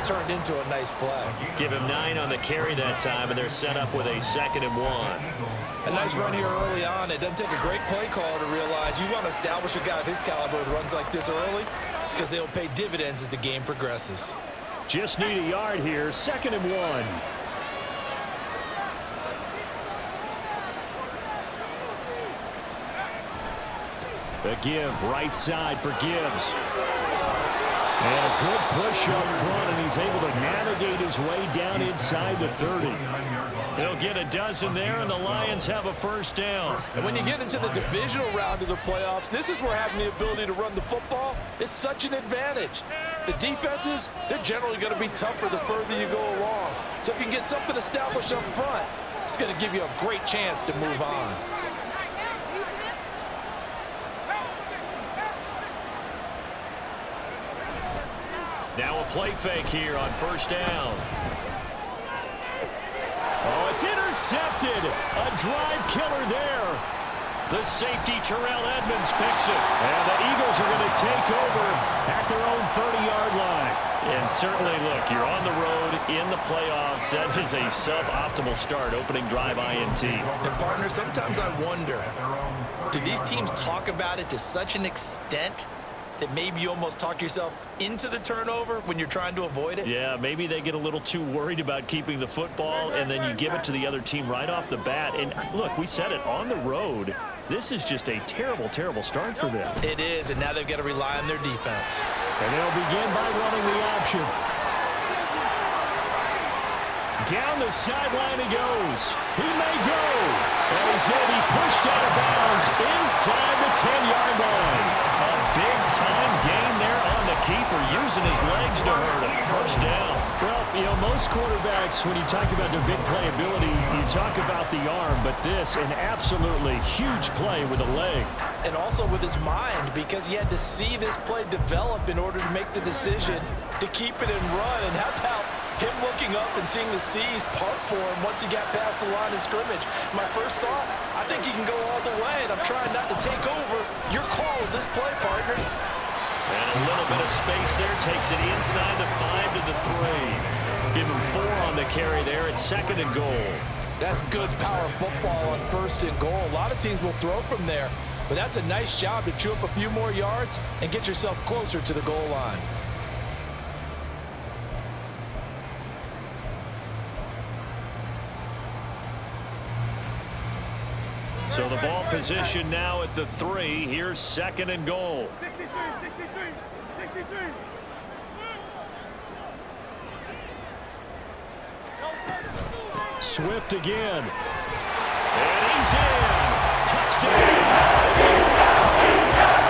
turned into a nice play. Give him 9 on the carry that time, and they're set up with a 2nd and 1. A nice run here early on. It doesn't take a great play call to realize you want to establish a guy of his caliber with runs like this early because they'll pay dividends as the game progresses. Just need a yard here, 2nd and 1. The give, right side for Gibbs. And a good push up front, and he's able to navigate his way down inside the 30. He'll get a dozen there, and the Lions have a first down. And when you get into the divisional round of the playoffs, this is where having the ability to run the football is such an advantage. The defenses, they're generally going to be tougher the further you go along. So if you can get something established up front, it's going to give you a great chance to move on. Now a play fake here on first down. Oh, it's intercepted. A drive killer there. The safety, Terrell Edmunds, picks it. And the Eagles are going to take over at their own 30-yard line. And certainly, look, you're on the road in the playoffs. That is a suboptimal start, opening drive INT. And, partner, sometimes I wonder, do these teams talk about it to such an extent that maybe you almost talk yourself into the turnover when you're trying to avoid it? Yeah, maybe they get a little too worried about keeping the football, and then you give it to the other team right off the bat. And, look, we said it, on the road, this is just a terrible, terrible start for them. It is, and now they've got to rely on their defense. And they'll begin by running the option. Down the sideline he goes. He may go. And he's going to be pushed out of bounds inside the 10-yard line. A big-time gain there on the keeper, using his legs to hurt him. First down. Well, you know, most quarterbacks, when you talk about their big playability, you talk about the arm, but this, an absolutely huge play with a leg. And also with his mind, because he had to see this play develop in order to make the decision to keep it and run. And how about him looking up and seeing the seas part for him once he got past the line of scrimmage? My first thought, I think he can go all the way, and I'm trying not to take over. Your call with this play, partner. And a little bit of space there, takes it inside the 5 to the 3. Give him 4 on the carry there at 2nd and goal. That's good power football on 1st and goal. A lot of teams will throw from there, but that's a nice job to chew up a few more yards and get yourself closer to the goal line. So the ball position now at the 3. Here's 2nd and goal. Swift again. And he's in. Touchdown.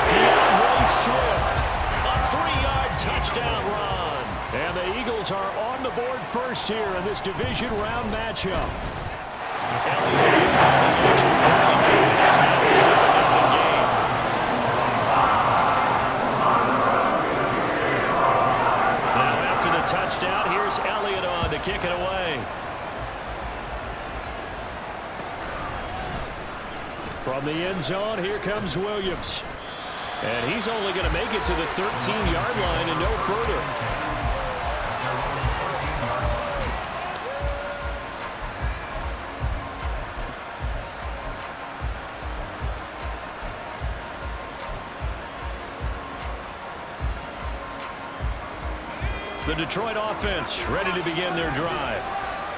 DeAndre Swift. A 3-yard touchdown run. And the Eagles are on the board first here in this division round matchup. Elliott on the extra point. It's now a 7-0 game. Now after the touchdown, here's Elliott on to kick it away. From the end zone, here comes Williams. And he's only going to make it to the 13-yard line and no further. The Detroit offense ready to begin their drive.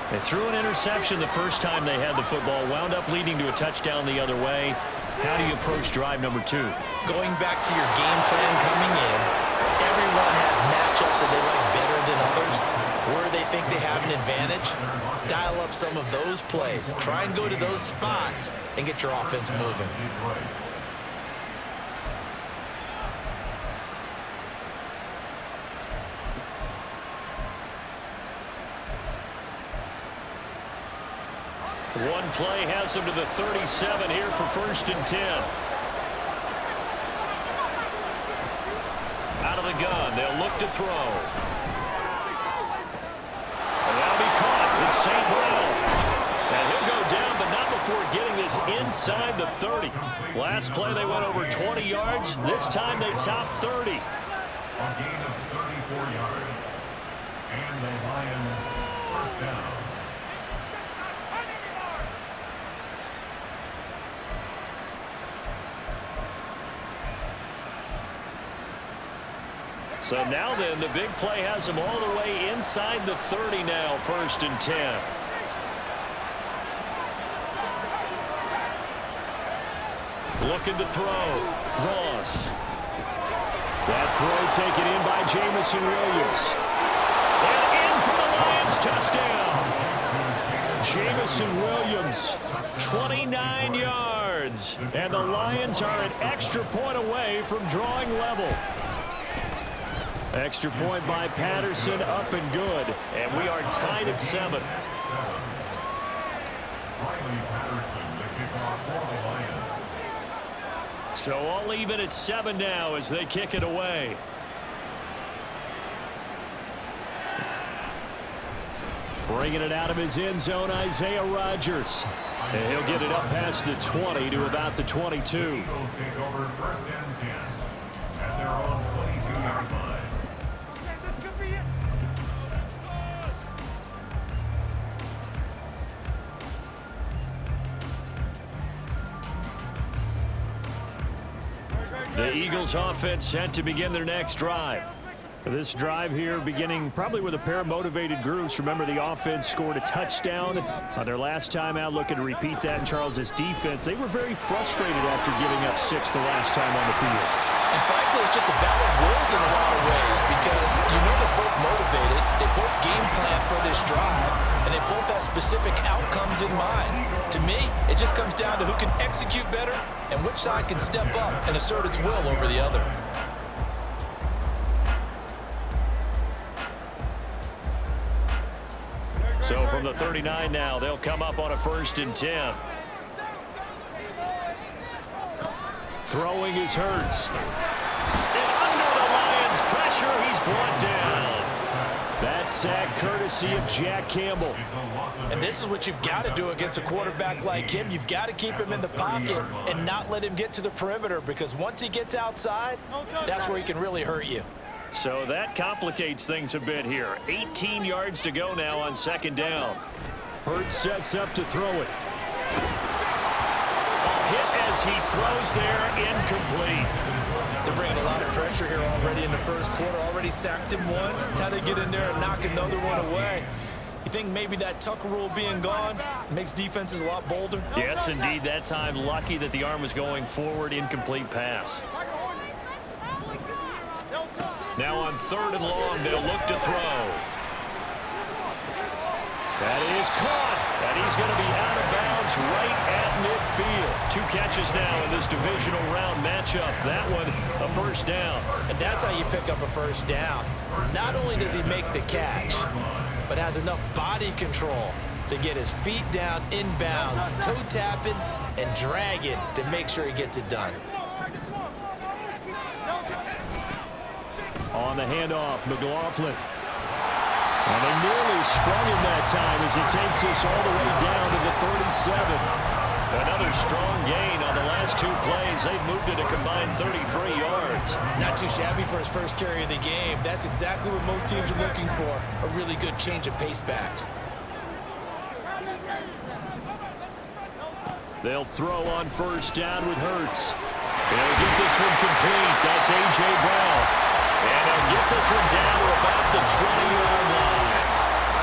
They threw an interception the first time they had the football, wound up leading to a touchdown the other way. How do you approach drive number 2? Going back to your game plan coming in, everyone has matchups that they like better than others. Where they think they have an advantage, dial up some of those plays. Try and go to those spots and get your offense moving. One play has him to the 37 here for 1st and 10. Out of the gun, they'll look to throw. And that'll be caught. It's St. Brown. And he'll go down, but not before getting this inside the 30. Last play they went over 20 yards. This time they topped 30. A gain of 34 yards. And the Lions first down. So now then, the big play has them all the way inside the 30 now, 1st and 10. Looking to throw. Ross. That throw taken in by Jameson Williams. And in for the Lions, touchdown. Jameson Williams, 29 yards. And the Lions are an extra point away from drawing level. Extra point by Patterson, up and good. And we are tied at 7. Riley Patterson, the kickoff for the Lions. So all even at 7 now as they kick it away. Bringing it out of his end zone, Isaiah Rodgers. And he'll get it up past the 20 to about the 22. Eagles take over 1st and 10 at their own 22-yard line. The Eagles offense set to begin their next drive. This drive here beginning probably with a pair of motivated groups. Remember, the offense scored a touchdown on their last time out. Looking to repeat that in Charles's defense. They were very frustrated after giving up 6 the last time on the field. And frankly, it's just a battle of wills in a lot of ways because you know they're both motivated. They both game plan for this drive, and they both have specific outcomes in mind. To me, it just comes down to who can execute better and which side can step up and assert its will over the other. So from the 39 now, they'll come up on a 1st and 10. Throwing is Hurts. And under the Lions' pressure, he's brought down. That sack courtesy of Jack Campbell. And this is what you've got to do against a quarterback like him. You've got to keep him in the pocket and not let him get to the perimeter, because once he gets outside, that's where he can really hurt you. So that complicates things a bit here. 18 yards to go now on 2nd down. Hurts sets up to throw it. A hit as he throws there, incomplete. They're bringing a lot of pressure here already in the 1st quarter. Already sacked him once. Got to get in there and knock another one away. You think maybe that Tucker rule being gone makes defenses a lot bolder? Yes, indeed. That time, lucky that the arm was going forward. Incomplete pass. Now on 3rd and long, they'll look to throw. That is caught. And he's going to be out of bounds right at midfield. 2 catches now in this divisional round matchup. That one, a 1st down. And that's how you pick up a 1st down. Not only does he make the catch, but has enough body control to get his feet down inbounds, toe tapping and dragging to make sure he gets it done. On the handoff, McLaughlin. And they nearly sprung him that time as he takes us all the way down to the 37. Another strong gain on the last 2 plays. They've moved it a combined 33 yards. Not too shabby for his first carry of the game. That's exactly what most teams are looking for, a really good change of pace back. They'll throw on 1st down with Hurts. They'll get this one complete. That's A.J. Brown. And they'll get this one down to about the 20-yard line.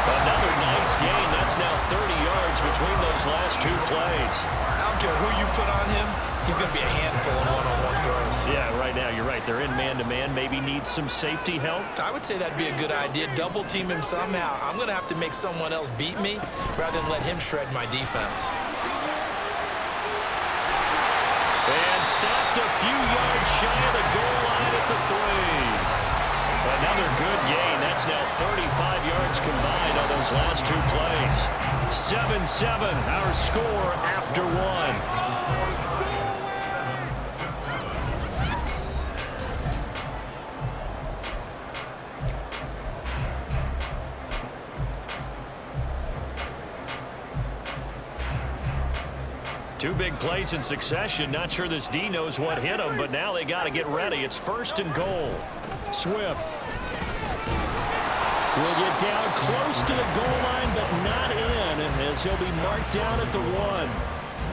Another nice gain. That's now 30 yards between those last 2 plays. I don't care who you put on him, he's going to be a handful in one-on-one throws. Yeah, right now, you're right. They're in man-to-man. Maybe needs some safety help. I would say that'd be a good idea. Double team him somehow. I'm going to have to make someone else beat me rather than let him shred my defense. And stopped a few yards shy of the goal line at the 3. Another good gain. That's now 35 yards combined on those last 2 plays. 7-7, our score after 1. Two big plays in succession. Not sure this D knows what hit him, but now they got to get ready. It's 1st and goal. Swift. will get down close to the goal line, but not in, as he'll be marked down at the 1.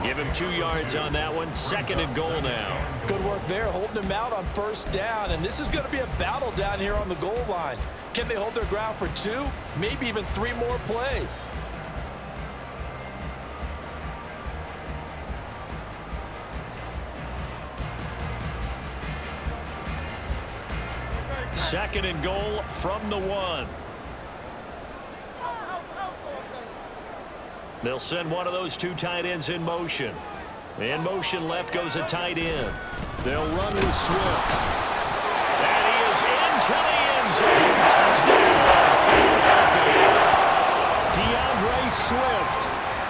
Give him 2 yards on that one. 2nd and goal now. Good work there, holding him out on 1st down, and this is going to be a battle down here on the goal line. Can they hold their ground for 2, maybe even 3 more plays? Second and goal from the 1. They'll send one of those 2 tight ends in motion. In motion left goes a tight end. They'll run with Swift. And he is into the end zone. Touchdown, Philadelphia. DeAndre Swift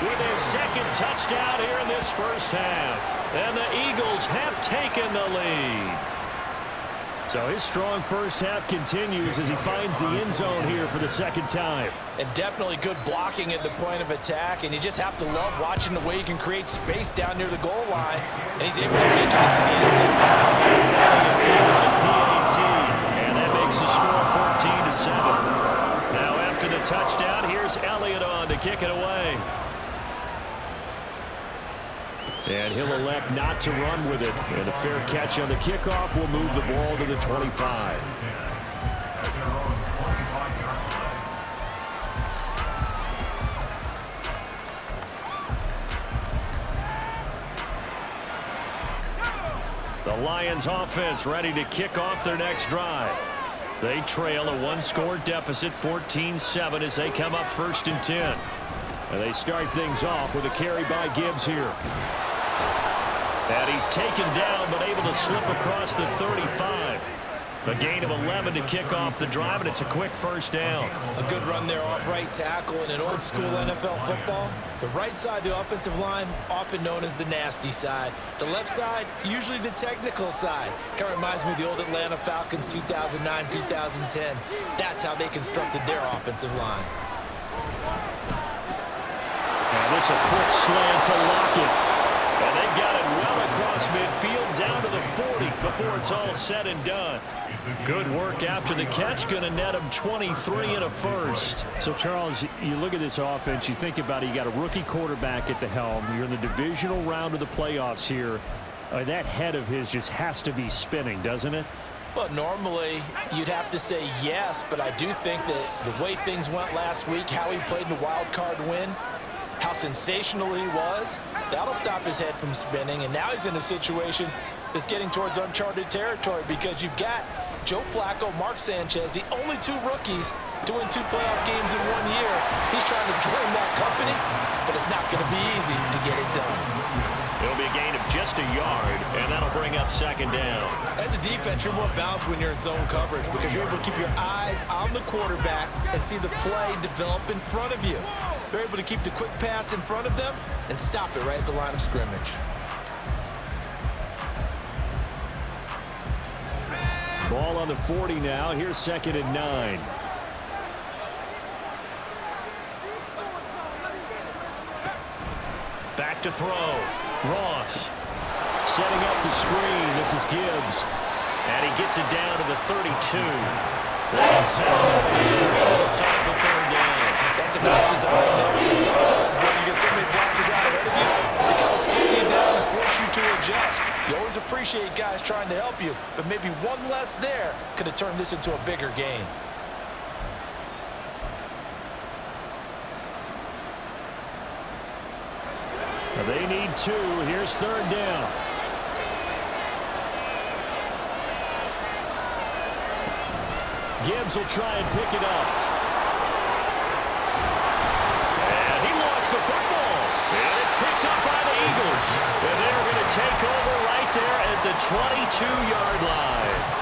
with his 2nd touchdown here in this first half. And the Eagles have taken the lead. So his strong first half continues as he finds the end zone here for the 2nd time. And definitely good blocking at the point of attack, and you just have to love watching the way he can create space down near the goal line, and he's able to take it into the end zone. PAT, and that makes the score 14-7. Now after the touchdown, here's Elliott on to kick it away. And he'll elect not to run with it. And a fair catch on the kickoff will move the ball to the 25. The Lions offense ready to kick off their next drive. They trail a 1-score deficit, 14-7, as they come up 1st and 10. And they start things off with a carry by Gibbs here. And he's taken down, but able to slip across the 35. A gain of 11 to kick off the drive, and it's a quick 1st down. A good run there off right tackle in an old-school NFL football. The right side of the offensive line, often known as the nasty side. The left side, usually the technical side. Kind of reminds me of the old Atlanta Falcons 2009, 2010. That's how they constructed their offensive line. And this a quick slant to Lockett. And they've got it well across midfield down to the 40 before it's all said and done. Good work after the catch. Going to net him 23 and a 1st. So, Charles, you look at this offense, you think about it, you got a rookie quarterback at the helm. You're in the divisional round of the playoffs here. That head of his just has to be spinning, doesn't it? Well, normally you'd have to say yes, but I do think that the way things went last week, how he played in the wild card win, how sensational he was, that'll stop his head from spinning. And now he's in a situation that's getting towards uncharted territory because you've got Joe Flacco, Mark Sanchez, the only 2 rookies to win 2 playoff games in 1 year. He's trying to join that company, but it's not going to be easy to get it done. It'll be a gain of just a yard, and that'll bring up 2nd down. As a defense, you're more balanced when you're in zone coverage because you're able to keep your eyes on the quarterback and see the play develop in front of you. They're able to keep the quick pass in front of them and stop it right at the line of scrimmage. Ball on the 40 now. Here's 2nd and 9. Back to throw. Ross setting up the screen. This is Gibbs. And he gets it down to the 32. That's set up the screen. He'll set up the 3rd down. That's a nice design there. Sometimes when you get so many blockers out ahead of you, they kind of slow you down and force you to adjust. You always appreciate guys trying to help you, but maybe one less there could have turned this into a bigger gain. They need 2. Here's 3rd down. Gibbs will try and pick it up. And he lost the football. And it's picked up by the Eagles. And they're going to take over right there at the 22-yard line.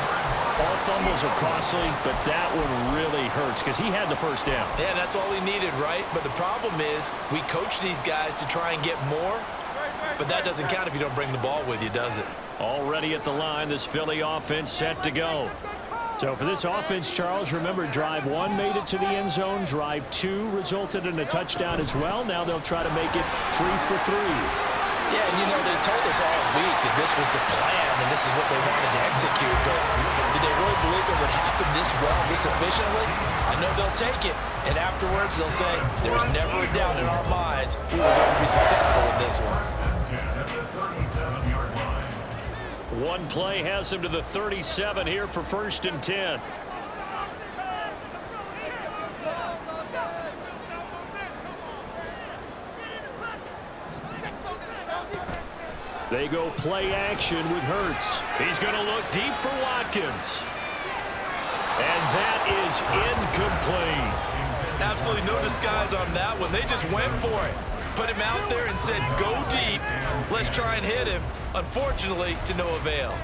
All fumbles are costly, but that one really hurts because he had the 1st down. Yeah, that's all he needed, right? But the problem is we coach these guys to try and get more, but that doesn't count if you don't bring the ball with you, does it? Already at the line, this Philly offense set to go. So for this offense, Charles, remember drive 1 made it to the end zone. Drive 2 resulted in a touchdown as well. Now they'll try to make it 3 for 3. Yeah, and you know, they told us all week that this was the plan and this is what they wanted to execute, but did they really believe it would happen this well, this efficiently? I know they'll take it, and afterwards they'll say, there's never a doubt in our minds we were going to be successful with this one. First and 10 at the 37-yard line. One play has him to the 37 here for 1st and 10. They go play action with Hurts. He's going to look deep for Watkins. And that is incomplete. Absolutely no disguise on that one. They just went for it. Put him out there and said, go deep. Let's try and hit him. Unfortunately, to no avail.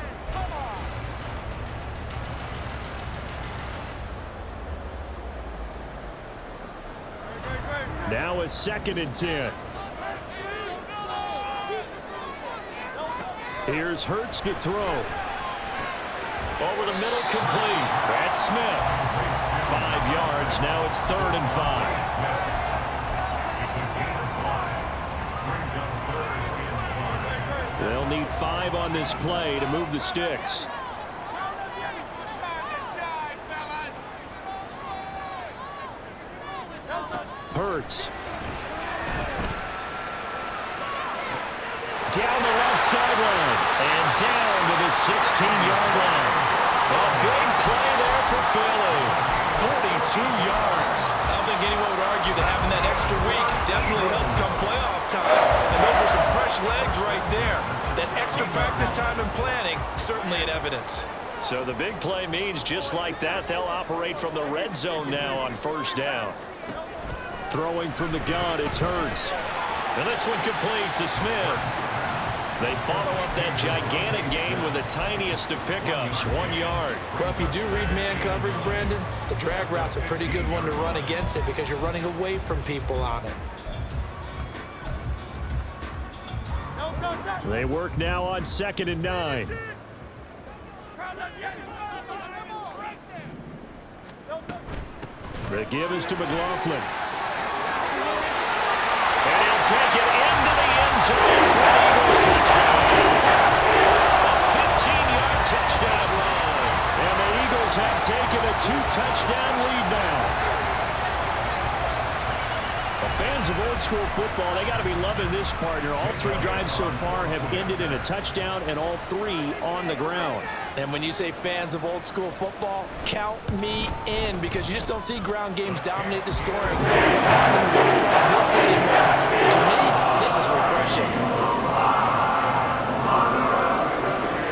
Now a 2nd and 10. Here's Hurts to throw. Over the middle, complete. That's Smith. 5 yards. Now it's 3rd and 5. They'll need 5 on this play to move the sticks. Hurts. Down the left sideline and down to the 16-yard line. A big play there for Philly. 42 yards. I don't think anyone would argue that having that extra week definitely helps come playoff time. And those are some fresh legs right there. That extra practice time and planning, certainly in evidence. So the big play means just like that, they'll operate from the red zone now on 1st down. Throwing from the gun, it's Hurts. And this one complete to Smith. They follow up that gigantic gain with the tiniest of pickups, 1 yard. Well, if you do read man coverage, Brandon, the drag route's a pretty good one to run against it because you're running away from people on it. They work now on 2nd and 9. The give is to McLaughlin. And he'll take it into the end zone for an Eagles touchdown. A 15-yard touchdown run. And the Eagles have taken a 2-touchdown lead now. Fans of old school football, they got to be loving this, partner. All 3 drives so far have ended in a touchdown, and all 3 on the ground. And when you say fans of old school football, count me in, because you just don't see ground games dominate the scoring. This anymore. To me, this is refreshing.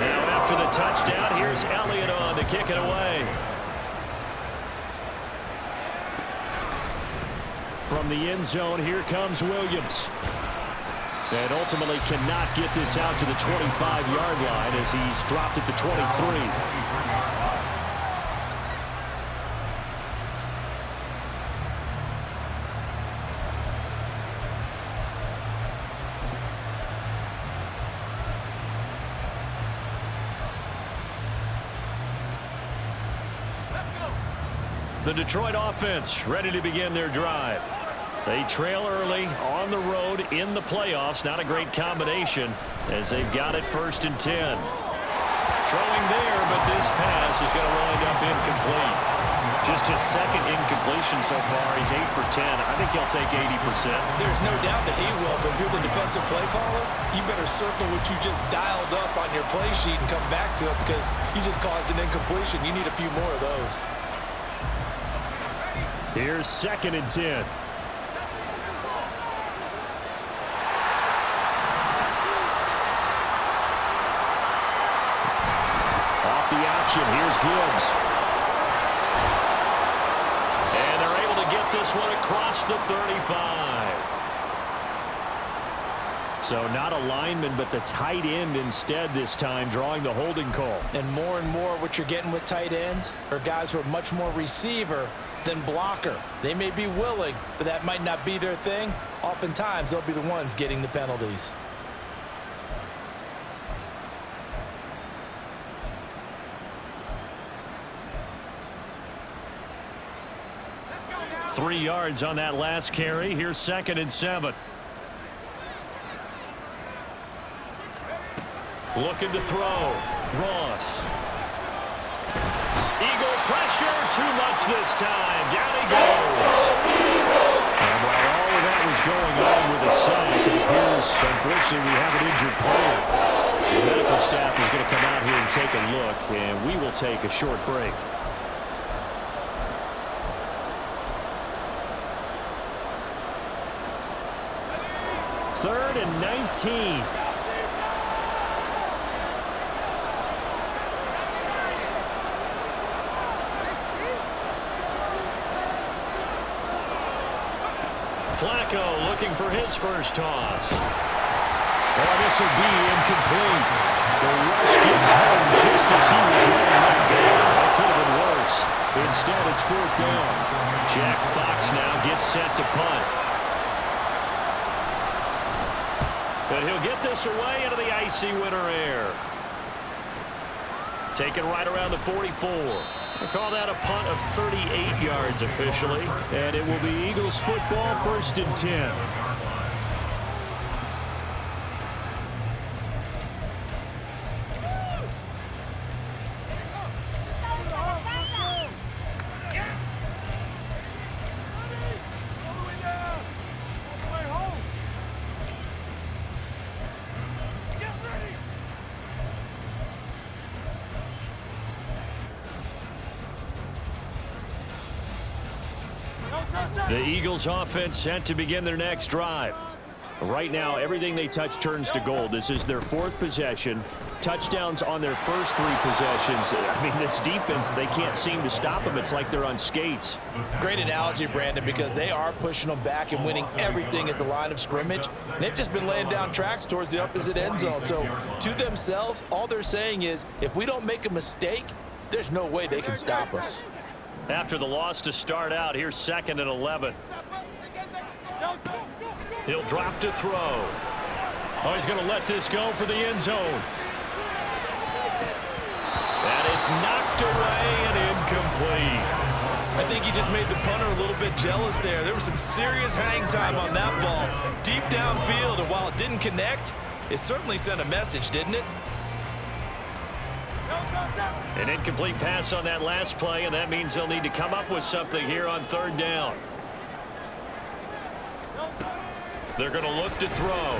Now after the touchdown, here's Elliott on to kick it away. From the end zone, here comes Williams. And ultimately cannot get this out to the 25-yard line as he's dropped at the 23. The Detroit offense ready to begin their drive. They trail early on the road in the playoffs. Not a great combination as they've got it 1st and 10. Throwing there, but this pass is going to wind up incomplete. Just his 2nd incompletion so far. He's 8 for 10. I think he'll take 80%. There's no doubt that he will, but if you're the defensive play caller, you better circle what you just dialed up on your play sheet and come back to it because you just caused an incompletion. You need a few more of those. Here's 2nd and 10. Here's Gibbs. And they're able to get this one across the 35. So not a lineman, but the tight end instead this time, drawing the holding call. And more what you're getting with tight ends are guys who are much more receiver than blocker. They may be willing, but that might not be their thing. Oftentimes, they'll be the ones getting the penalties. Three yards on that last carry. Here's 2nd and 7. Looking to throw. Ross. Eagle pressure. Too much this time. Down he goes. we have an injured player. The medical staff is going to come out here and take a look, and we will take a short break. Third and 19. Flacco looking for his first toss. Oh, this will be incomplete. The rush gets home just as he was letting that go. That could have been worse. Instead, it's fourth down. Jack Fox now gets set to punt. But he'll get this away into the icy winter air. Taken right around the 44. We'll call that a punt of 38 yards officially. And it will be Eagles football, 1st and 10. The Eagles offense set to begin their next drive. Right now, everything they touch turns to gold. This is their 4th possession. Touchdowns on their first 3 possessions. I mean, this defense, they can't seem to stop them. It's like they're on skates. Great analogy, Brandon, because they are pushing them back and winning everything at the line of scrimmage. And they've just been laying down tracks towards the opposite end zone. So to themselves, all they're saying is, if we don't make a mistake, there's no way they can stop us. After the loss to start out, here's 2nd and 11. He'll drop to throw. Oh, he's going to let this go for the end zone. And it's knocked away and incomplete. I think he just made the punter a little bit jealous there. There was some serious hang time on that ball. Deep downfield, and while it didn't connect, it certainly sent a message, didn't it? An incomplete pass on that last play, and that means they'll need to come up with something here on 3rd down. They're going to look to throw.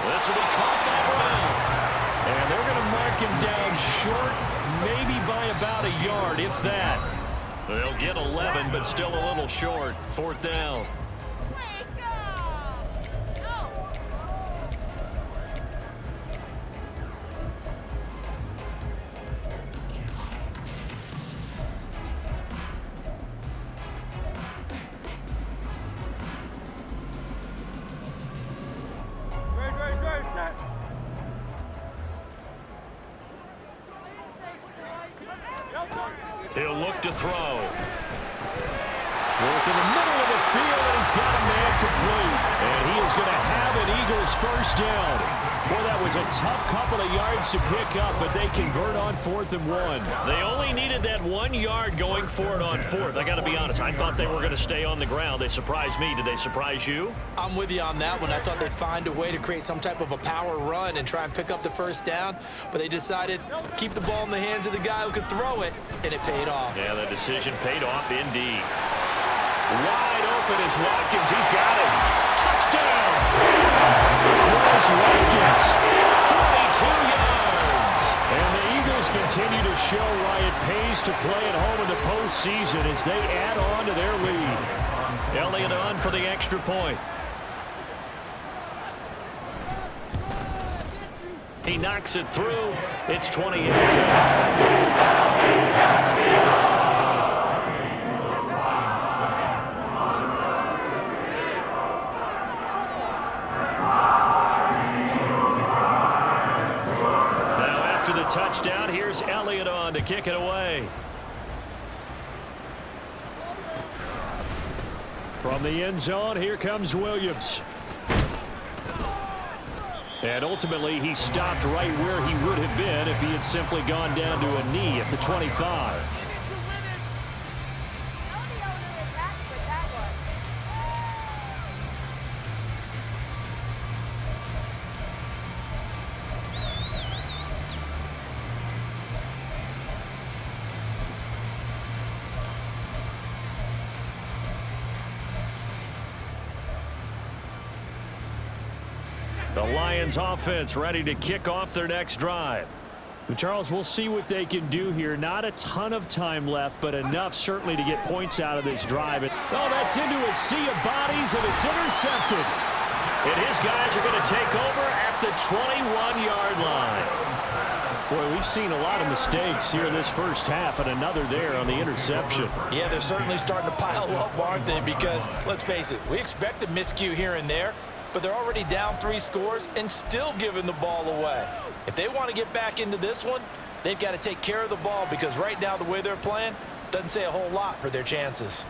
This will be caught by Brown. And they're going to mark him down short, maybe by about a yard, if that. They'll get 11, but still a little short. 4th down. He'll look to throw. Work in the middle of the field, and he's got a man complete. And he is going to have an Eagles first down. Boy, that was a tough couple of yards to pick up, but they convert on 4th and 1. They only needed that 1 yard going for it on 4th. I got to be honest, I thought they were going to stay on the ground. They surprised me. Did they surprise you? I'm with you on that one. I thought they'd find a way to create some type of a power run and try and pick up the first down, but they decided to keep the ball in the hands of the guy who could throw it, and it paid off. Yeah, the decision paid off indeed. Wide open is Watkins. He's got it. Touchdown! Chris Watkins, 42 yards. And the Eagles continue to show why it pays to play at home in the postseason as they add on to their lead. Elliott on for the extra point. He knocks it through. It's 28-7. Touchdown. Here's Elliott on to kick it away. From the end zone, here comes Williams. And ultimately, he stopped right where he would have been if he had simply gone down to a knee at the 25. The Lions offense ready to kick off their next drive. Charles, we'll see what they can do here. Not a ton of time left, but enough certainly to get points out of this drive. Oh, that's into a sea of bodies, and it's intercepted. And his guys are going to take over at the 21-yard line. Boy, we've seen a lot of mistakes here in this first half, and another there on the interception. Yeah, they're certainly starting to pile up, aren't they? Because, let's face it, we expect a miscue here and there, but they're already down 3 scores and still giving the ball away. If they want to get back into this one, they've got to take care of the ball, because right now the way they're playing doesn't say a whole lot for their chances.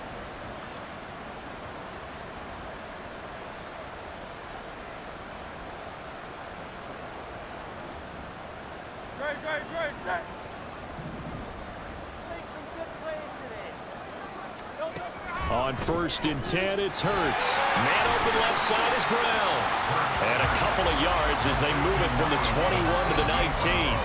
On 1st and 10, it's Hurts. Man open left side is Brown. And a couple of yards as they move it from the 21 to the 19.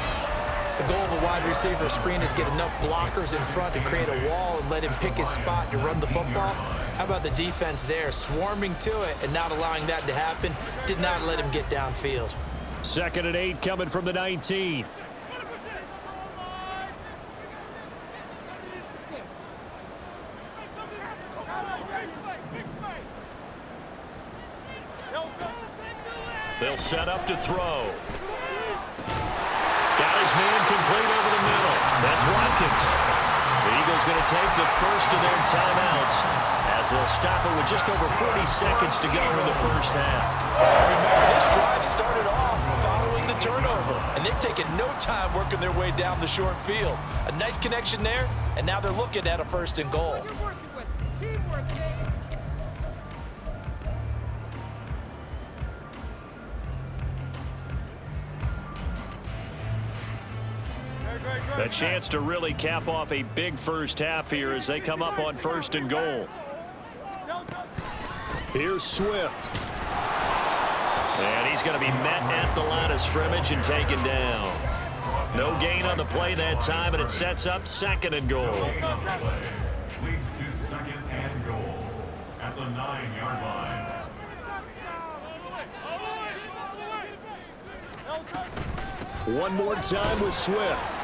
The goal of a wide receiver screen is get enough blockers in front to create a wall and let him pick his spot to run the football. How about the defense there, swarming to it and not allowing that to happen? Did not let him get downfield. 2nd and 8 coming from the 19. They'll set up to throw. Got his man complete over the middle. That's Watkins. The Eagles going to take the first of their timeouts as they'll stop it with just over 40 seconds to go in the first half. Remember, this drive started off following the turnover, and they've taken no time working their way down the short field. A nice connection there, and now they're looking at a 1st and goal. A chance to really cap off a big first half here as they come up on 1st and goal. Here's Swift. And he's going to be met at the line of scrimmage and taken down. No gain on the play that time, and it sets up 2nd and goal. Leads to 2nd and goal at the 9-yard line. One more time with Swift.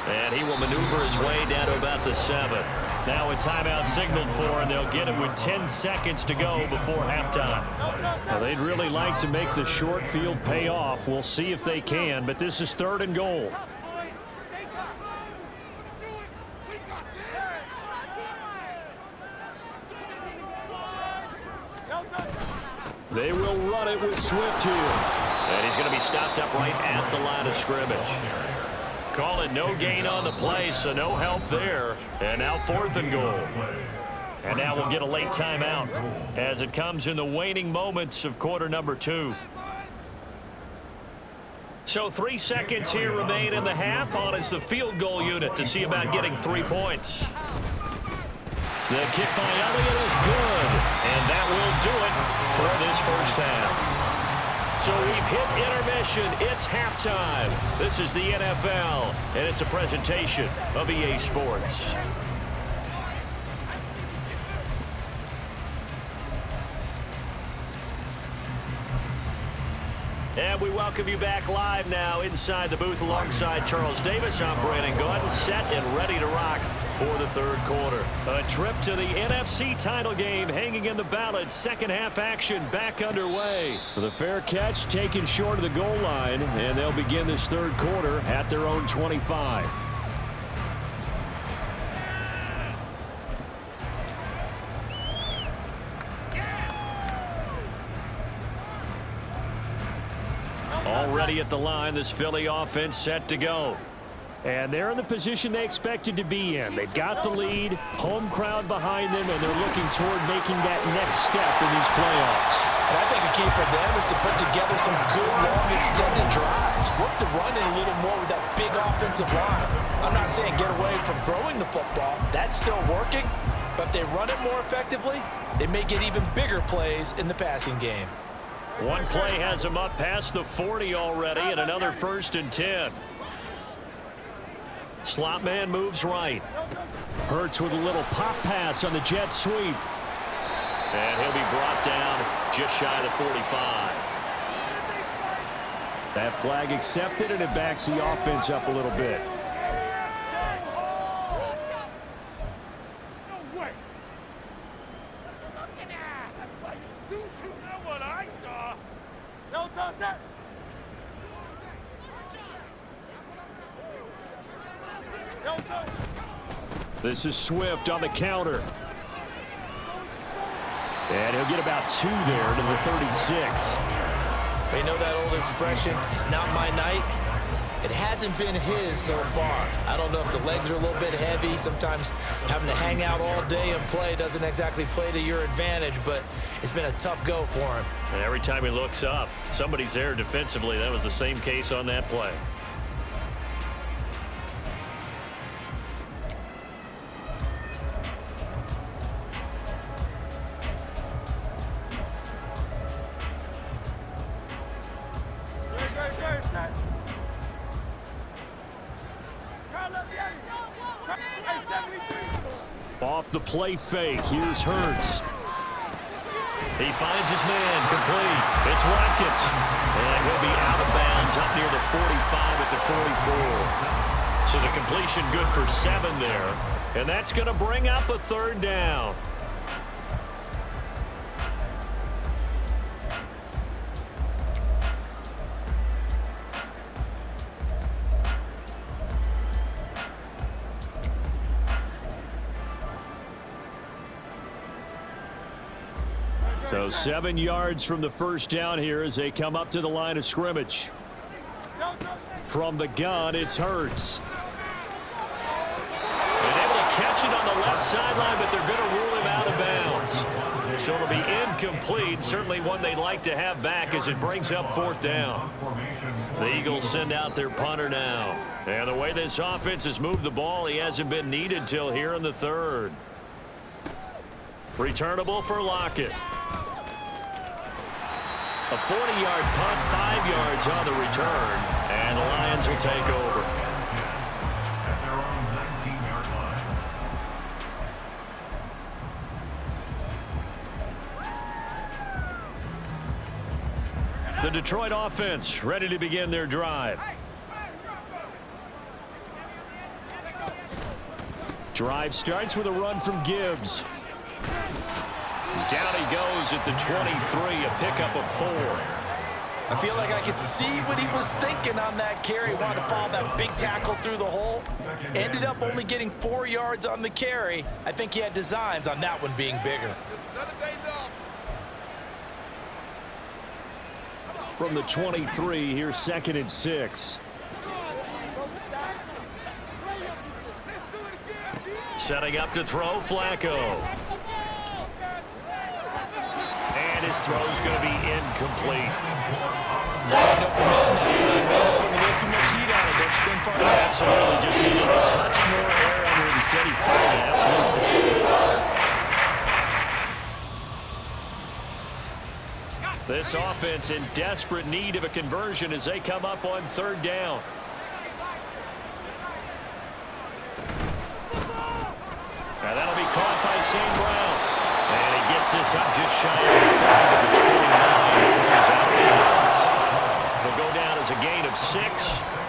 And he will maneuver his way down to about the 7. Now a timeout signaled for, and they'll get it with 10 seconds to go before halftime. Well, they'd really like to make the short field pay off. We'll see if they can, but this is 3rd and goal. They will run it with Swift here. And he's going to be stopped up right at the line of scrimmage. Call it no gain on the play, so no help there. And now 4th and goal. And now we'll get a late timeout as it comes in the waning moments of quarter number 2. So 3 seconds here remain in the half. On is the field goal unit to see about getting 3 points. The kick by Elliott is good. And that will do it for this first half. So we've hit intermission. It's halftime. This is the NFL, and it's a presentation of EA Sports. And we welcome you back live now inside the booth alongside Charles Davis. I'm Brandon Gaudin, set and ready to rock for the 3rd quarter. A trip to the NFC title game hanging in the balance. Second half action back underway. The fair catch taken short of the goal line, and they'll begin this 3rd quarter at their own 25. Already at the line, this Philly offense set to go. And they're in the position they expected to be in. They've got the lead, home crowd behind them, and they're looking toward making that next step in these playoffs. And I think a key for them is to put together some good, long, extended drives. Work the run in a little more with that big offensive line. I'm not saying get away from throwing the football. That's still working. But if they run it more effectively, they may get even bigger plays in the passing game. One play has them up past the 40 already, and another 1st and 10. Slot man moves right. Hurts with a little pop pass on the jet sweep. And he'll be brought down just shy of the 45. That flag accepted, and it backs the offense up a little bit. This is Swift on the counter. And he'll get about 2 there to the 36. You know that old expression, it's not my night? It hasn't been his so far. I don't know if the legs are a little bit heavy. Sometimes having to hang out all day and play doesn't exactly play to your advantage, but it's been a tough go for him. And every time he looks up, somebody's there defensively. That was the same case on that play. Off the play fake, here's Hurts. He finds his man, complete. It's Watkins. And he'll be out of bounds up near the 45 at the 44. So the completion good for 7 there. And that's going to bring up a 3rd down. So 7 yards from the first down here as they come up to the line of scrimmage. From the gun, it's Hurts. And able to catch it on the left sideline, but they're going to rule him out of bounds. So it'll be incomplete. Certainly one they'd like to have back as it brings up 4th down. The Eagles send out their punter now. And the way this offense has moved the ball, he hasn't been needed till here in the 3rd. Returnable for Lockett. A 40-yard punt, 5 yards on the return, and the Lions will take over. At their own 19-yard line. The Detroit offense ready to begin their drive. Drive starts with a run from Gibbs. Down he goes at the 23, a pickup of 4. I feel like I could see what he was thinking on that carry. Wanted to follow that big tackle through the hole. Ended up only getting 4 yards on the carry. I think he had designs on that one being bigger. From the 23, here's 2nd and 6. Setting up to throw, Flacco. And his throw's going to be incomplete. Wide open man that time, man. Putting a little too much heat on it, don't you think, partner? Absolutely. Just needed a touch more air under it. Instead, he fired an absolute ball. This offense in desperate need of a conversion as they come up on 3rd down. Now that'll be caught by St. Brown. And he gets this up just shy of the 30 to the 29 before he's out of bounds. He'll go down as a gain of 6,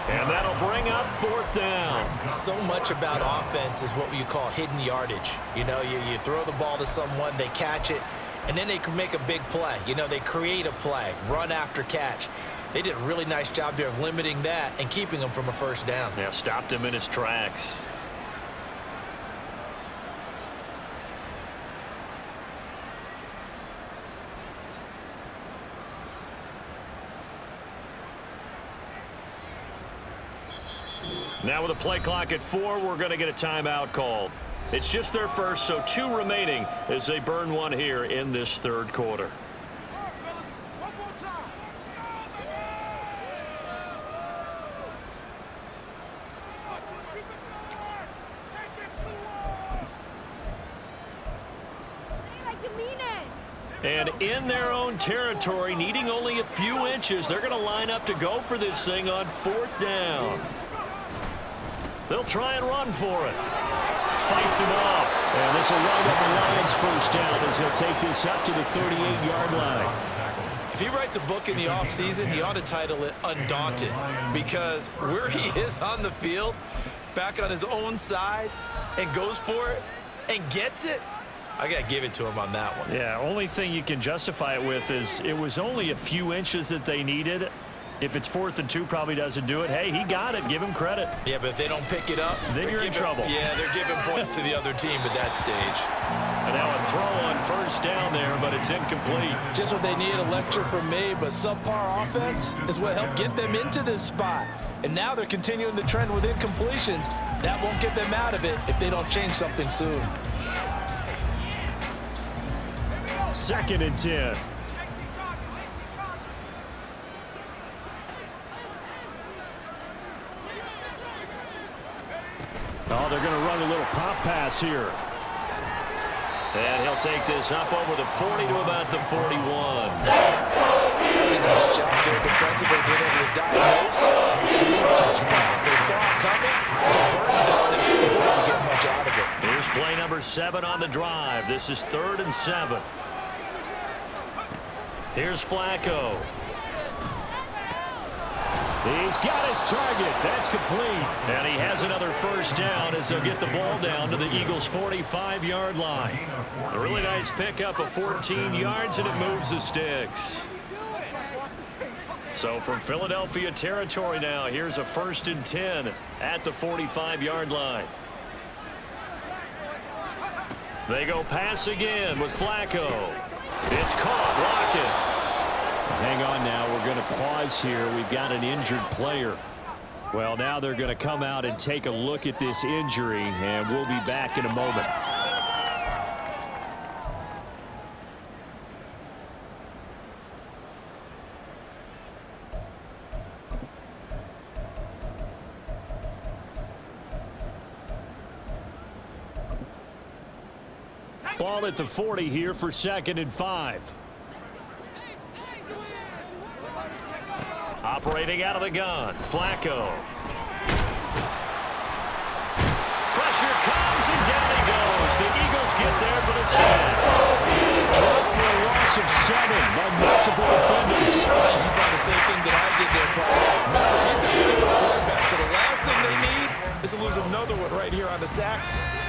and that'll bring up 4th down. So much about offense is what you call hidden yardage. You know, you throw the ball to someone, they catch it, and then they can make a big play. You know, they create a play, run after catch. They did a really nice job there of limiting that and keeping him from a 1st down. Yeah, stopped him in his tracks. Now with a play clock at 4, we're going to get a timeout called. It's just their first, so 2 remaining as they burn one here in this 3rd quarter. And in their own territory, needing only a few inches, they're going to line up to go for this thing on 4th down. They'll try and run for it. Fights him off. And this will wind up the Lions' 1st down as he'll take this up to the 38-yard line. If he writes a book in the offseason, he ought to title it Undaunted, because where he is on the field, back on his own side, and goes for it and gets it, I got to give it to him on that one. Yeah, only thing you can justify it with is it was only a few inches that they needed. If it's 4th and 2, probably doesn't do it. Hey, he got it. Give him credit. Yeah, but if they don't pick it up, then you're in trouble. Yeah, they're giving points to the other team at that stage. And now a throw on first down there, but it's incomplete. Just what they need, a lecture from me, but subpar offense is what helped get them into this spot. And now they're continuing the trend with incompletions. That won't get them out of it if they don't change something soon. 2nd and 10. Oh, they're going to run a little pop pass here. And he'll take this up over the 40 to about the 41. Nice job there defensively, being able to diagnose the touch pass. They saw it coming, converged on it before they could get much out of it. Here's play number 7 on the drive. This is 3rd and 7. Here's Flacco. He's got his target. That's complete. And he has another first down as they'll get the ball down to the Eagles' 45-yard line. A really nice pickup of 14 yards, and it moves the sticks. So from Philadelphia territory now, here's a 1st and 10 at the 45-yard line. They go pass again with Flacco. It's caught. Lockett. Hang on now. We're going to pause here. We've got an injured player. Well, now they're going to come out and take a look at this injury, and we'll be back in a moment. Ball at the 40 here for 2nd and 5. Operating out of the gun, Flacco. Pressure comes, and down he goes. The Eagles get there for the sack. Dropped for a loss of 7 by multiple defenders. I think you saw the same thing that I did there, Brian. Remember, he's a really good quarterback, so the last thing they need is to lose another one right here on the sack.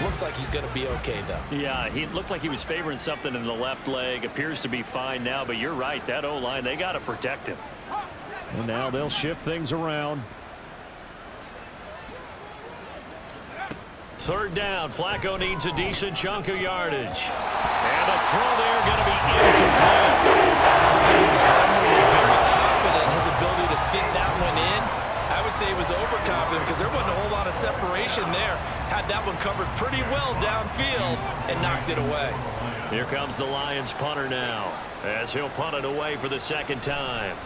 Looks like he's going to be okay, though. Yeah, he looked like he was favoring something in the left leg. Appears to be fine now, but you're right. That O-line, they got to protect him. And now they'll shift things around. 3rd down. Flacco needs a decent chunk of yardage. And the throw there going to be incomplete. So I think like someone was very confident in his ability to fit that one in. I would say he was overconfident because there wasn't a whole lot of separation there. Had that one covered pretty well downfield and knocked it away. Here comes the Lions punter now as he'll punt it away for the 2nd time.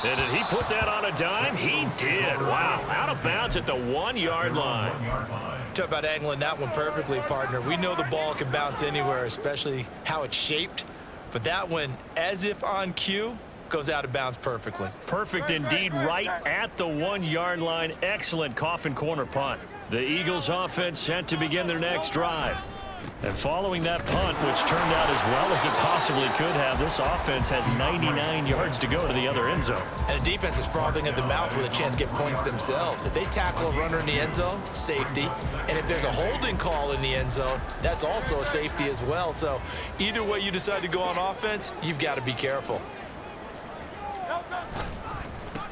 And did he put that on a dime? He did. Wow. Out of bounds at the 1-yard line. Talk about angling that one perfectly, partner. We know the ball can bounce anywhere, especially how it's shaped. But that one, as if on cue, goes out of bounds perfectly. Perfect indeed, right at the 1-yard line. Excellent coffin corner punt. The Eagles offense set to begin their next drive. And following that punt, which turned out as well as it possibly could have, this offense has 99 yards to go to the other end zone. And the defense is frothing at the mouth with a chance to get points themselves. If they tackle a runner in the end zone, safety. And if there's a holding call in the end zone, that's also a safety as well. So either way you decide to go on offense, you've got to be careful.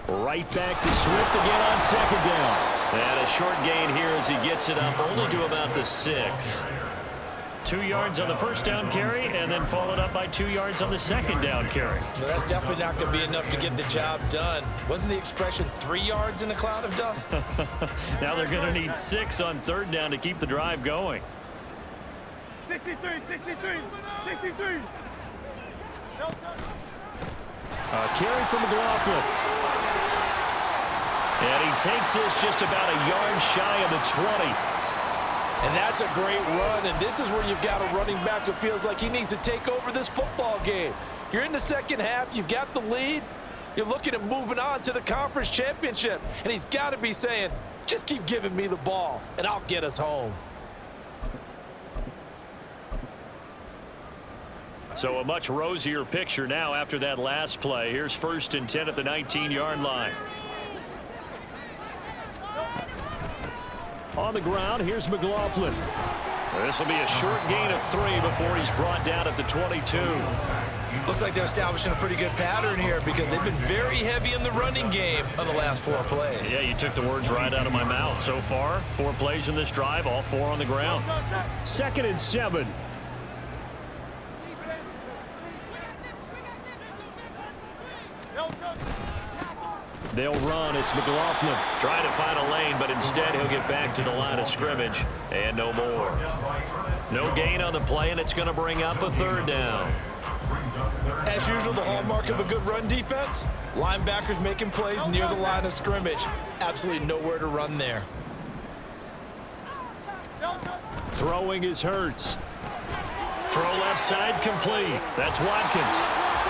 Right back to Swift again on 2nd down. And a short gain here as he gets it up only to about the 6. 2 yards on the first down carry, and then followed up by 2 yards on the 2nd down carry. No, that's definitely not going to be enough to get the job done. Wasn't the expression 3 yards in a cloud of dust? Now they're going to need 6 on 3rd down to keep the drive going. 63. A carry from McLaughlin. And he takes this just about a yard shy of the 20. And that's a great run, and this is where you've got a running back who feels like he needs to take over this football game. You're in the second half, you've got the lead, you're looking at moving on to the conference championship, and he's got to be saying, just keep giving me the ball, and I'll get us home. So a much rosier picture now after that last play. Here's 1st and 10 at the 19-yard line. On the ground, here's McLaughlin. This will be a short gain of 3 before he's brought down at the 22. Looks like they're establishing a pretty good pattern here because they've been very heavy in the running game on the last 4 plays. Yeah, you took the words right out of my mouth. So far, 4 plays in this drive, all 4 on the ground. 2nd and 7. They'll run. It's McLaughlin. Trying to find a lane, but instead he'll get back to the line of scrimmage. And no more. No gain on the play, and it's going to bring up a 3rd down. As usual, the hallmark of a good run defense, linebackers making plays near the line of scrimmage. Absolutely nowhere to run there. Throwing is Hurts. Throw left side complete. That's Watkins.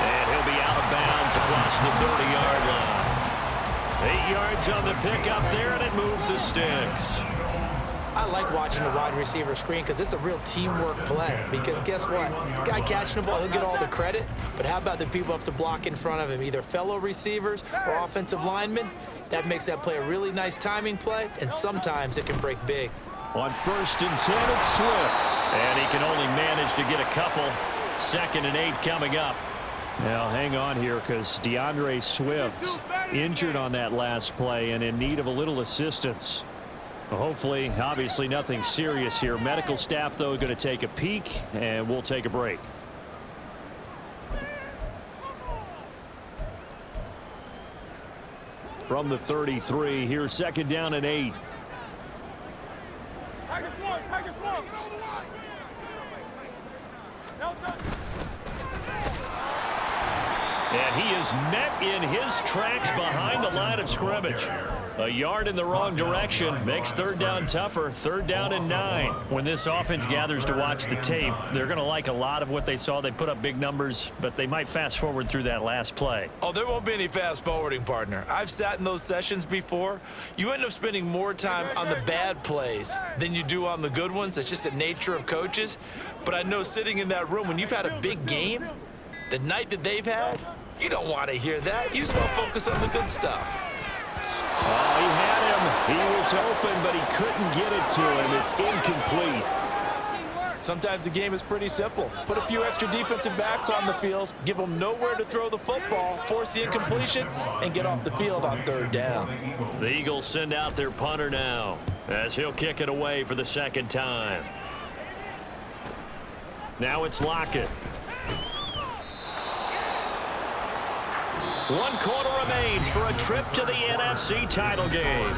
And he'll be out of bounds across the 30-yard line. 8 yards on the pickup there, and it moves the sticks. I like watching the wide receiver screen because it's a real teamwork play. Because guess what? The guy catching the ball, he'll get all the credit. But how about the people up to block in front of him, either fellow receivers or offensive linemen? That makes that play a really nice timing play, and sometimes it can break big. On 1st and 10, it's Swift. And he can only manage to get a couple. 2nd and 8 coming up. Now, hang on here because DeAndre Swift injured on that last play and in need of a little assistance. Hopefully, obviously nothing serious here. Medical staff, though, going to take a peek, and we'll take a break. From the 33, here's 2nd down and 8. And he is met in his tracks behind the line of scrimmage. A yard in the wrong direction makes 3rd down tougher. 3rd down and 9. When this offense gathers to watch the tape, they're going to like a lot of what they saw. They put up big numbers, but they might fast forward through that last play. Oh, there won't be any fast forwarding, partner. I've sat in those sessions before. You end up spending more time on the bad plays than you do on the good ones. It's just the nature of coaches. But I know sitting in that room, when you've had a big game, the night that they've had, you don't want to hear that. You just want to focus on the good stuff. Oh, he had him. He was open, but he couldn't get it to him. It's incomplete. Sometimes the game is pretty simple. Put a few extra defensive backs on the field, give them nowhere to throw the football, force the incompletion, and get off the field on 3rd down. The Eagles send out their punter now as he'll kick it away for the 2nd time. Now it's Lockett. 1 quarter remains for a trip to the NFC title game.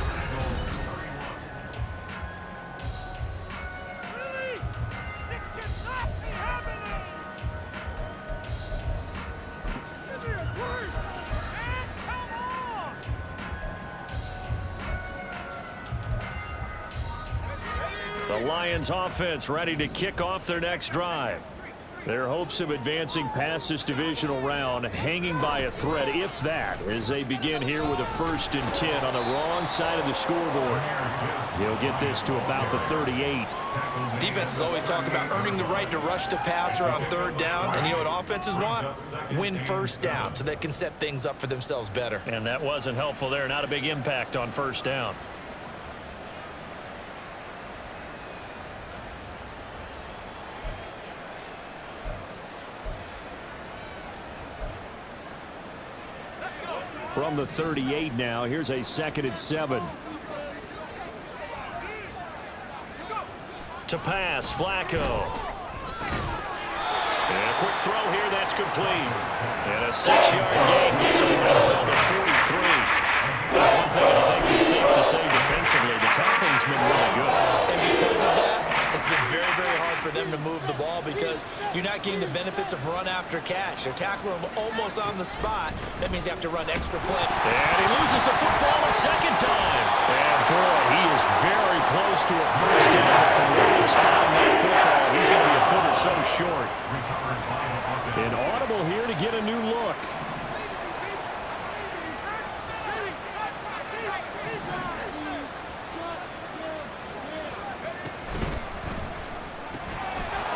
The Lions offense ready to kick off their next drive. Their hopes of advancing past this divisional round hanging by a thread, if that, as they begin here with a 1st and 10 on the wrong side of the scoreboard. He'll get this to about the 38. Defenses always talk about earning the right to rush the passer on 3rd down, and you know what offenses want? Win 1st down so they can set things up for themselves better. And that wasn't helpful there. Not a big impact on 1st down. From the 38 now, here's a 2nd and 7. To pass, Flacco. And a quick throw here, that's complete. And a 6-yard gain gets him around the 43. One thing I think it's safe to say defensively, the tackling's been really good. And because of that, it's been very, very hard for them to move the ball because you're not getting the benefits of run after catch. They're tackling them almost on the spot. That means you have to run extra play. And he loses the football a 2nd time. And boy, he is very close to a 1st down. But from where they're spotting that football, he's going to be a foot or so short. An audible here to get a new look.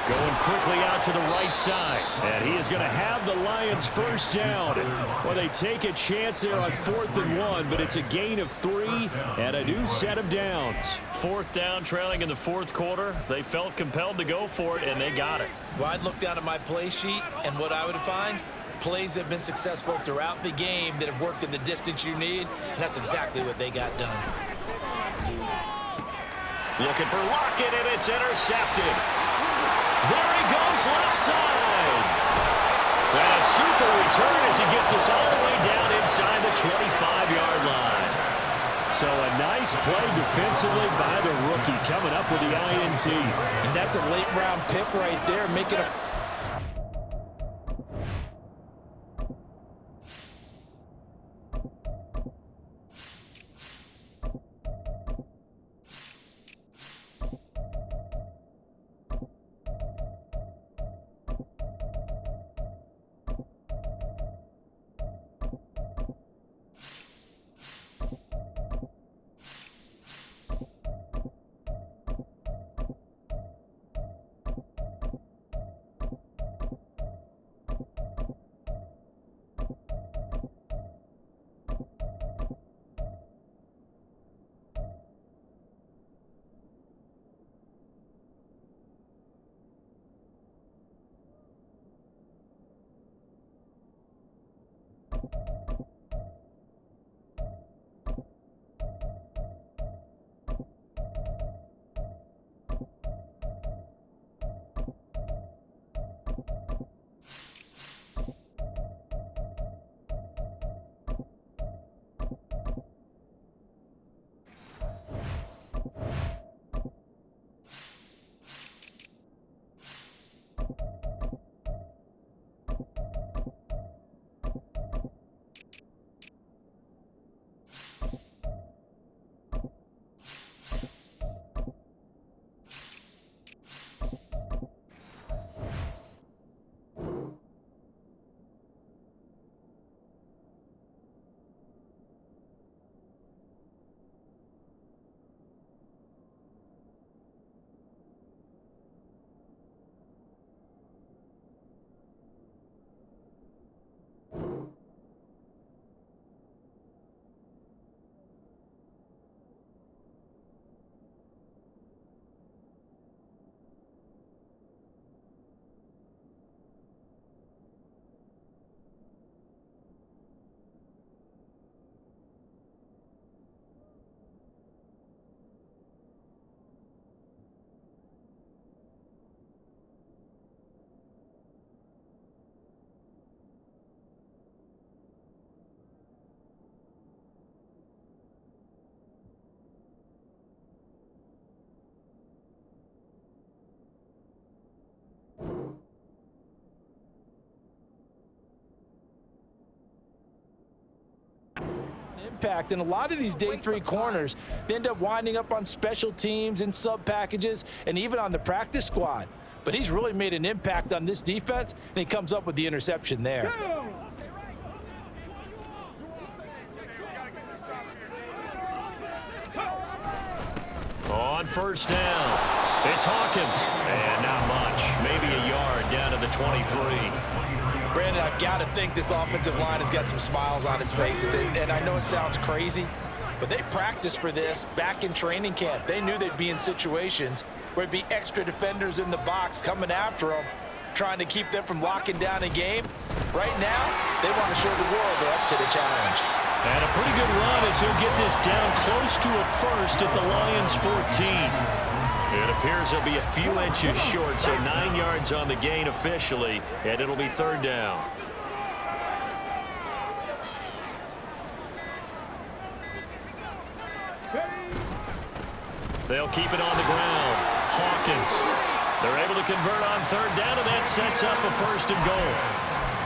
Going quickly out to the right side. And he is going to have the Lions first down. Well, they take a chance there on 4th and 1, but it's a gain of 3 and a new set of downs. 4th down, trailing in the 4th quarter. They felt compelled to go for it, and they got it. Well, I'd look down at my play sheet, and what I would find, plays have been successful throughout the game that have worked in the distance you need, and that's exactly what they got done. Looking for Lockett, and it's intercepted. There he goes left side. And a super return as he gets us all the way down inside the 25-yard line. So a nice play defensively by the rookie coming up with the INT. And that's a late-round pick right there, making a... impact, and a lot of these day 3 corners, they end up winding up on special teams and sub packages and even on the practice squad. But he's really made an impact on this defense, and he comes up with the interception there. On first down, it's Hawkins, and not much, maybe a yard down to the 23. Brandon, I've got to think this offensive line has got some smiles on its faces, and I know it sounds crazy, but they practiced for this back in training camp. They knew they'd be in situations where there'd be extra defenders in the box coming after them, trying to keep them from locking down a game. Right now, they want to show the world they're up to the challenge. And a pretty good run as he'll get this down close to a first at the Lions' 14. It appears he'll be a few inches short, so 9 yards on the gain officially, and it'll be third down. They'll keep it on the ground. Hawkins. They're able to convert on third down, and that sets up a first and goal.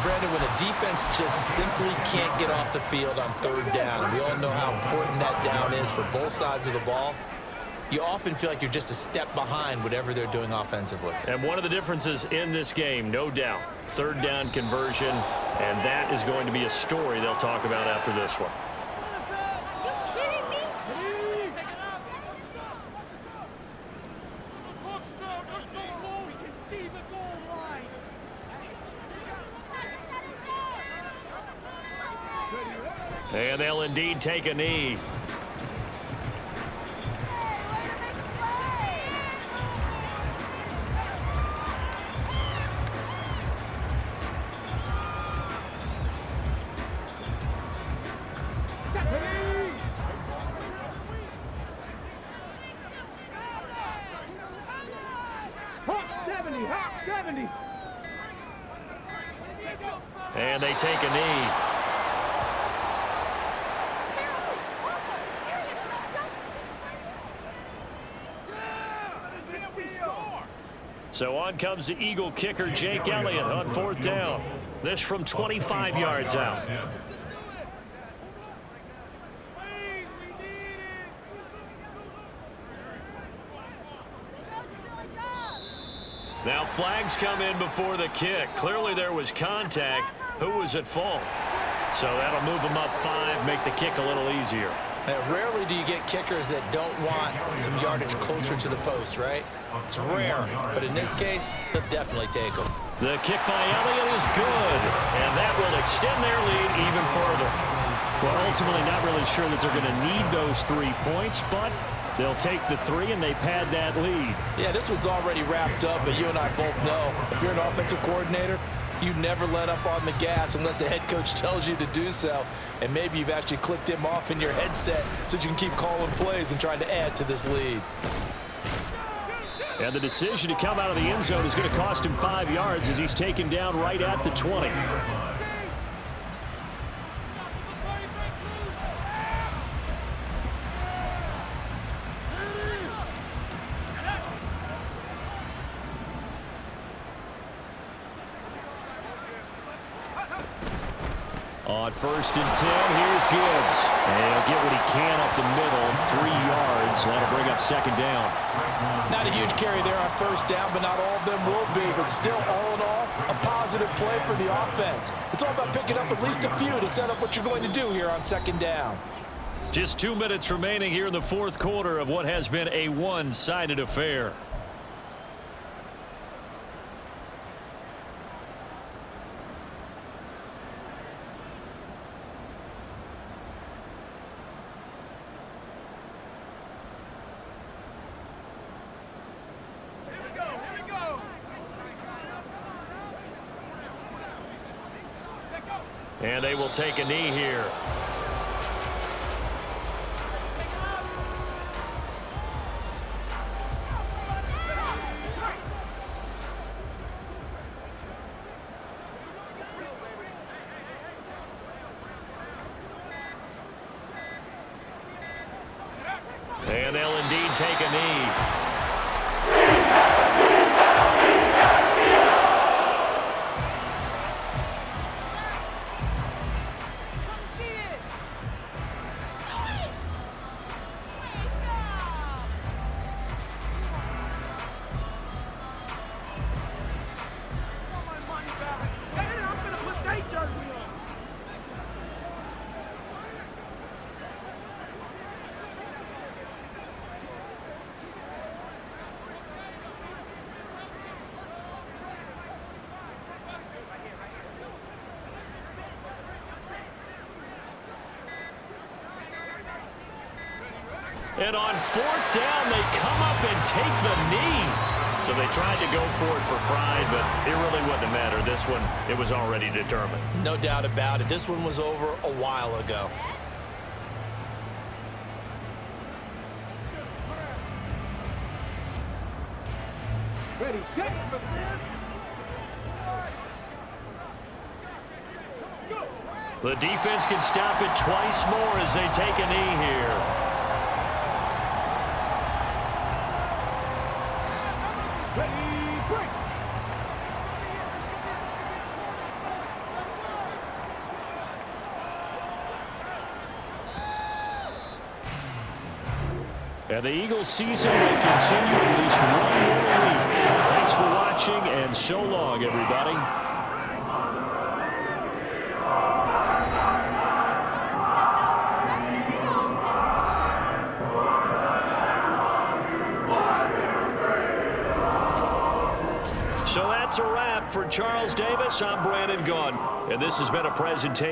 Brandon, when a defense just simply can't get off the field on third down, and we all know how important that down is for both sides of the ball, you often feel like you're just a step behind whatever they're doing offensively. And one of the differences in this game, no doubt, third down conversion, and that is going to be a story they'll talk about after this one. Are you kidding me? We can see the goal. And they'll indeed take a knee. And they take a knee. So on comes the Eagle kicker, Jake Elliott, on 4th down. This from 25 yards out. Now flags come in before the kick. Clearly there was contact. Who was at fault? So that'll move them up 5, make the kick a little easier. Rarely do you get kickers that don't want some yardage closer to the post, right? It's rare, but in this case, they'll definitely take them. The kick by Elliott is good, and that will extend their lead even further. Well, ultimately not really sure that they're going to need those 3 points, but they'll take the 3 and they pad that lead. Yeah, this one's already wrapped up, but you and I both know if you're an offensive coordinator, you never let up on the gas unless the head coach tells you to do so. And maybe you've actually clicked him off in your headset so you can keep calling plays and trying to add to this lead. And the decision to come out of the end zone is going to cost him 5 yards as he's taken down right at the 20. On 1st and 10, here's Gibbs. And he'll get what he can up the middle, 3 yards. That'll bring up 2nd down. Not a huge carry there on 1st down, but not all of them will be. But still, all in all, a positive play for the offense. It's all about picking up at least a few to set up what you're going to do here on 2nd down. Just 2 minutes remaining here in the 4th quarter of what has been a one-sided affair. And they will take a knee here. And they'll indeed take a knee. And on 4th down, they come up and take the knee. So they tried to go for it for pride, but it really wouldn't have mattered. This one, it was already determined. No doubt about it. This one was over a while ago. Ready, get for this. The defense can stop it twice more as they take a knee here. And the Eagles season will continue at least 1 more week. Thanks for watching, and so long, everybody. So that's a wrap for Charles Davis. I'm Brandon Gaudin, and this has been a presentation